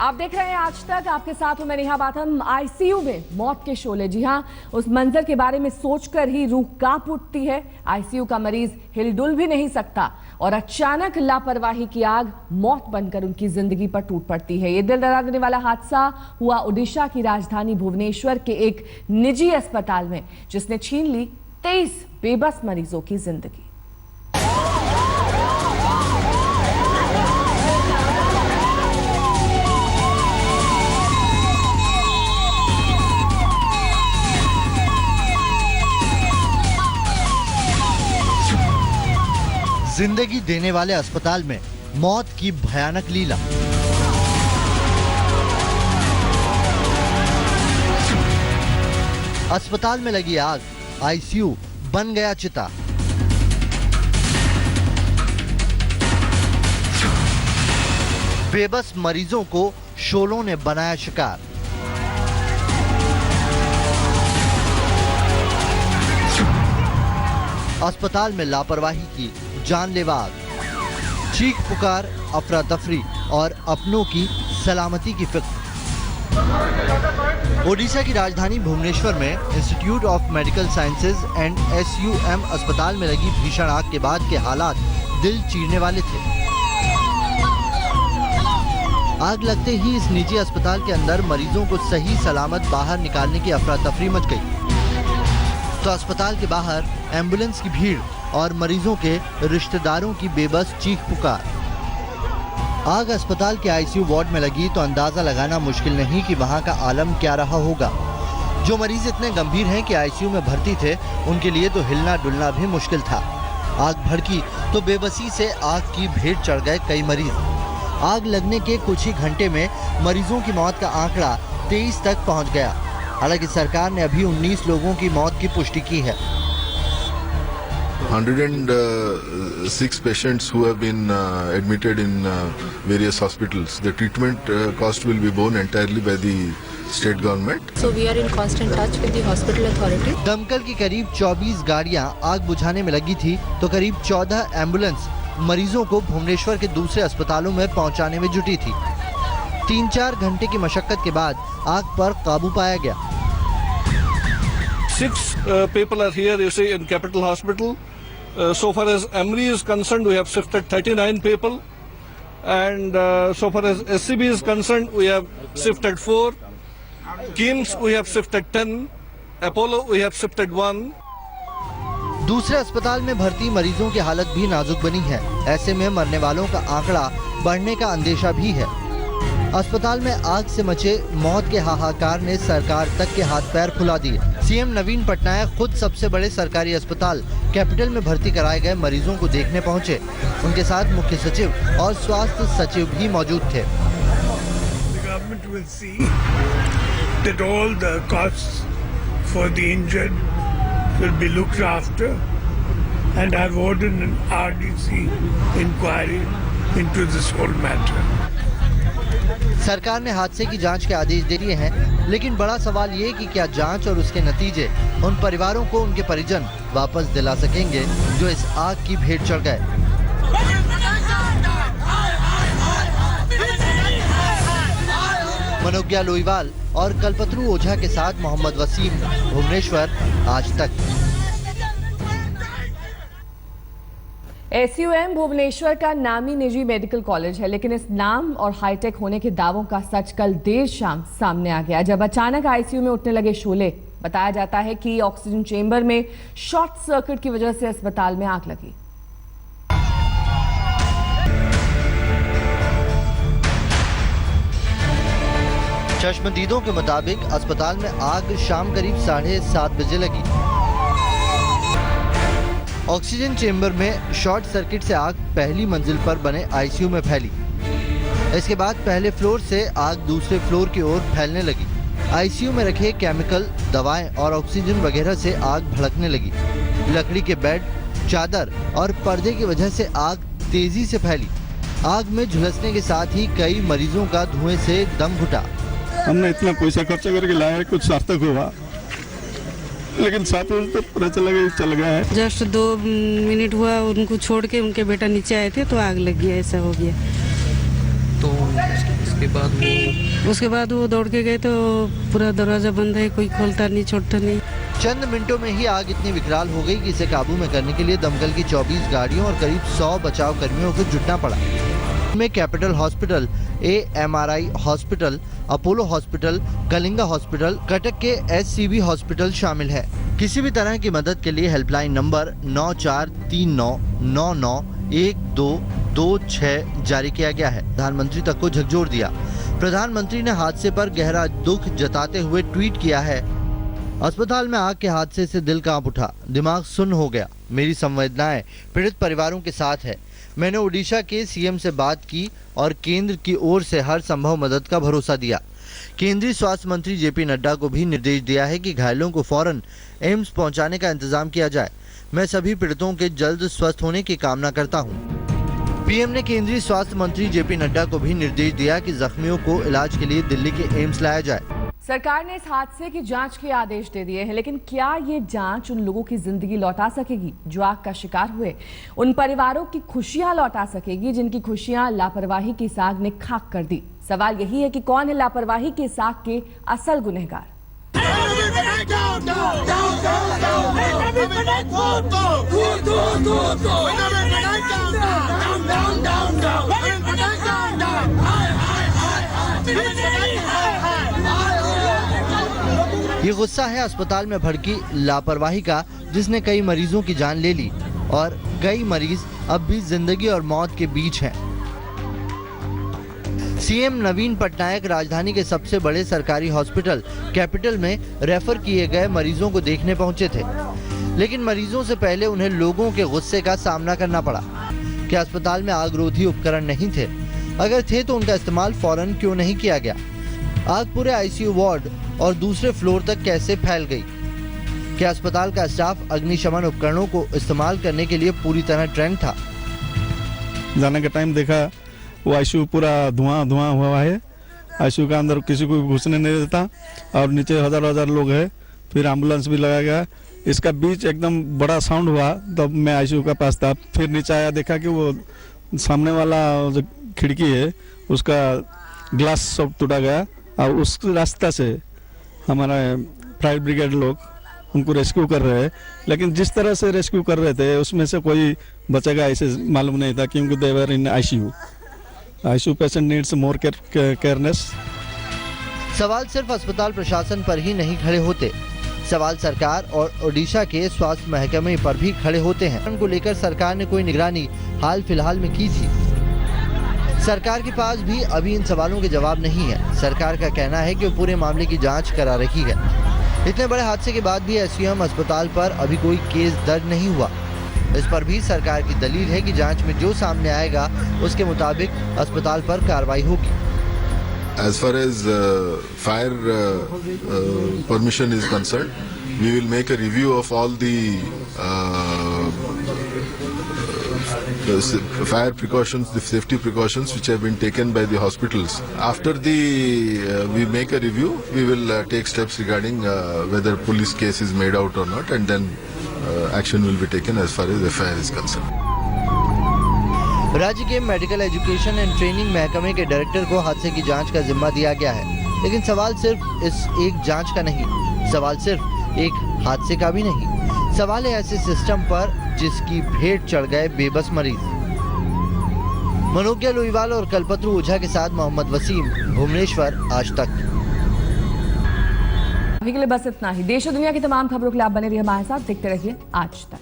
आप देख रहे हैं आज तक, आपके साथ हूं मैं नेहा बाथम। आईसीयू में मौत के शोले, जी हां, उस मंजर के बारे में सोचकर ही रूह कांप उठती है। आईसीयू का मरीज हिलडुल भी नहीं सकता और अचानक लापरवाही की आग मौत बनकर उनकी जिंदगी पर टूट पड़ती है। ये दिल दहला देने वाला हादसा हुआ ओडिशा की राजधानी भुवनेश्वर के एक निजी अस्पताल में, जिसने छीन ली 23 बेबस मरीजों की जिंदगी। जिंदगी देने वाले अस्पताल में मौत की भयानक लीला। अस्पताल में लगी आग, आईसीयू बन गया चिता। बेबस मरीजों को शोलों ने बनाया शिकार। अस्पताल में लापरवाही की जानलेवा आग, चीख पुकार, अफरा तफरी और अपनों की सलामती की फिक्र। ओडिशा की राजधानी भुवनेश्वर में institute of medical sciences and SUM अस्पताल में लगी भीषण आग के बाद के हालात दिल चीरने वाले थे। आग लगते ही इस निजी अस्पताल के अंदर मरीजों को सही सलामत बाहर निकालने की अफरा तफरी मच गई, तो अस्पताल के बाहर एम्बुलेंस की भीड़ और मरीजों के रिश्तेदारों की बेबस चीख पुकार। आग अस्पताल के आईसीयू वार्ड में लगी तो अंदाजा लगाना मुश्किल नहीं कि वहां का आलम क्या रहा होगा। जो मरीज इतने गंभीर हैं कि आईसीयू में भर्ती थे, उनके लिए तो हिलना डुलना भी मुश्किल था। आग भड़की तो बेबसी से आग की भेंट चढ़ गए कई मरीज। आग लगने के कुछ ही घंटे में मरीजों की मौत का आंकड़ा 23 तक पहुँच गया। हालांकि सरकार ने अभी 19 लोगों की मौत की पुष्टि की है। 106 patients who have been admitted in various hospitals. The treatment cost will be borne entirely by the state government. So we are in constant touch with the hospital authority. दमकल की करीब 24 गाड़ियां आग बुझाने में लगी थी, तो करीब 14 एम्बुलेंस मरीजों को भुवनेश्वर के दूसरे अस्पतालों में पहुंचाने में जुटी थी। 3-4 घंटे की मशक्कत के बाद आग पर काबू पाया गया। 6 people are here, you see, in Capital Hospital. So far as Emory is concerned, we have shifted 39 people, and so far as SCB is concerned, we have shifted 4. KIMS we have shifted 10. Apollo we have shifted 1. दूसरे अस्पताल में भर्ती मरीजों की हालत भी नाजुक बनी है। ऐसे में मरने वालों का आंकड़ा बढ़ने का अंदेशा भी है। अस्पताल में आग से मचे मौत के हाहाकार ने सरकार तक के हाथ पैर फुला दिए। सीएम नवीन पटनायक खुद सबसे बड़े सरकारी अस्पताल कैपिटल में भर्ती कराए गए मरीजों को देखने पहुंचे। उनके साथ मुख्य सचिव और स्वास्थ्य सचिव भी मौजूद थे। The government will see that all the costs for the injured will be looked after, and I've ordered an RDC inquiry into this whole matter. सरकार ने हादसे की जांच के आदेश दे दिए हैं, लेकिन बड़ा सवाल ये कि क्या जांच और उसके नतीजे उन परिवारों को उनके परिजन वापस दिला सकेंगे जो इस आग की भेंट चढ़ गए। मनोज्ञा लोईवाल और कल्पतरू ओझा के साथ मोहम्मद वसीम, भुवनेश्वर, आज तक। एसयूएम भुवनेश्वर का नामी निजी मेडिकल कॉलेज है, लेकिन इस नाम और हाईटेक होने के दावों का सच कल देर शाम सामने आ गया, जब अचानक आईसीयू में उठने लगे शोले। बताया जाता है कि ऑक्सीजन चेंबर में शॉर्ट सर्किट की वजह से अस्पताल में आग लगी। चश्मदीदों के मुताबिक अस्पताल में आग शाम करीब 7:30 बजे लगी। ऑक्सीजन चेंबर में शॉर्ट सर्किट से आग पहली मंजिल पर बने आईसीयू में फैली। इसके बाद पहले फ्लोर से आग दूसरे फ्लोर की ओर फैलने लगी। आईसीयू में रखे केमिकल, दवाएं और ऑक्सीजन वगैरह से आग भड़कने लगी। लकड़ी के बेड, चादर और पर्दे की वजह से आग तेजी से फैली। आग में झुलसने के साथ ही कई मरीजों का धुएं से दम घुटा। हमने इतना पैसा खर्चा करके लाया, कुछ सार्थक हुआ, लेकिन 7 बजे तक पता चला कि चल गया है। जस्ट 2 मिनट हुआ उनको छोड़ के, उनके बेटा नीचे आए थे तो आग लग गया, ऐसा हो गया। तो उसके बाद वो दौड़ के गए तो पूरा दरवाज़ा बंद है, कोई खोलता नहीं छोड़ता नहीं। चंद मिनटों में ही आग इतनी विकराल हो गई कि इसे काबू में करने के लिए दमकल की 24 गाड़ियों और करीब 100 बचाव कर्मियों को जुटना पड़ा। में capital hospital, AMRI hospital, Apollo hospital, Kalinga hospital, Cuttack के SCB हॉस्पिटल शामिल है। किसी भी तरह की मदद के लिए हेल्पलाइन नंबर 9439991226 जारी किया गया है। प्रधानमंत्री तक को झकझोर दिया। प्रधानमंत्री ने हादसे पर गहरा दुख जताते हुए ट्वीट किया है, अस्पताल में आग के हादसे से दिल कांप उठा, दिमाग सुन्न हो गया। मेरी संवेदनाएं पीड़ित परिवारों के साथ है। मैंने ओडिशा के CM से बात की और केंद्र की ओर से हर संभव मदद का भरोसा दिया। केंद्रीय स्वास्थ्य मंत्री JP नड्डा को भी निर्देश दिया है कि घायलों को फौरन एम्स पहुंचाने का इंतजाम किया जाए। मैं सभी पीड़ितों के जल्द स्वस्थ होने की कामना करता हूं। PM ने केंद्रीय स्वास्थ्य मंत्री JP नड्डा को भी निर्देश दिया कि जख्मियों को इलाज के लिए दिल्ली के एम्स लाया जाए। सरकार ने इस हादसे की जांच के आदेश दे दिए हैं, लेकिन क्या ये जांच उन लोगों की जिंदगी लौटा सकेगी जो आग का शिकार हुए? उन परिवारों की खुशियां लौटा सकेगी जिनकी खुशियां लापरवाही की इस आग ने खाक कर दी? सवाल यही है कि कौन है लापरवाही की इस आग के असल गुनहगार? ये गुस्सा है अस्पताल में भड़की लापरवाही का, जिसने कई मरीजों की जान ले ली और कई मरीज अब भी जिंदगी और मौत के बीच हैं। CM नवीन पटनायक राजधानी के सबसे बड़े सरकारी हॉस्पिटल कैपिटल में रेफर किए गए मरीजों को देखने पहुंचे थे, लेकिन मरीजों से पहले उन्हें लोगों के गुस्से का सामना करना पड़ा। क्या अस्पताल में आगरोधी उपकरण नहीं थे? अगर थे तो उनका इस्तेमाल फौरन क्यों नहीं किया गया? आग पूरे ICU वार्ड और दूसरे फ्लोर तक कैसे फैल गई? क्या अस्पताल का स्टाफ अग्निशमन उपकरणों को इस्तेमाल करने के लिए पूरी तरह ट्रेंड था? जाने के टाइम देखा वो ICU पूरा धुआं हुआ है। ICU का अंदर किसी को घुसने नहीं देता और नीचे हजार लोग है। फिर एम्बुलेंस भी लगाया गया। इसका बीच एकदम बड़ा साउंड हुआ तब मैं ICU का पास था। फिर नीचे आया, देखा कि वो सामने वाला जो खिड़की है उसका ग्लास सब टूटा गया और उस रास्ता से हमारा फायर ब्रिगेड लोग उनको रेस्क्यू कर रहे हैं, लेकिन जिस तरह से रेस्क्यू कर रहे थे उसमें से कोई बचेगा ऐसे मालूम नहीं था, क्योंकि दे वर इन ICU patient needs more careness. सवाल सिर्फ अस्पताल प्रशासन पर ही नहीं खड़े होते, सवाल सरकार और ओडिशा के स्वास्थ्य महकमे पर भी खड़े होते हैं। उनको लेकर सरकार ने कोई निगरानी हाल फिलहाल में की थी? सरकार के पास भी अभी इन सवालों के जवाब नहीं है। सरकार का कहना है कि वो पूरे मामले की जांच करा रही है। इतने बड़े हादसे के बाद भी SUM अस्पताल पर अभी कोई केस दर्ज नहीं हुआ। इस पर भी सरकार की दलील है कि जांच में जो सामने आएगा उसके मुताबिक अस्पताल पर कार्रवाई होगी। As far as fire permission is concerned, we will make a review of all the fire precautions, the safety precautions which have been taken by the hospitals. After we make a review, we will take steps regarding whether police case is made out or not, and then action will be taken as far as FIR is concerned. राज्य के medical education and training महकमे के director को हादसे की जांच का जिम्मा दिया गया है, लेकिन सवाल सिर्फ इस एक जांच का नहीं, सवाल सिर्फ एक हादसे का भी नहीं, सवाल है ऐसे सिस्टम पर जिसकी भेंट चढ़ गए बेबस मरीज। मनोज्ञा लोईवाल और कल्पतरू ओझा के साथ मोहम्मद वसीम, भुवनेश्वर, आज तक। अभी के लिए बस इतना ही। देश और दुनिया की तमाम खबरों के लिए आप बने रहिए हमारे साथ, देखते रहिए आज तक।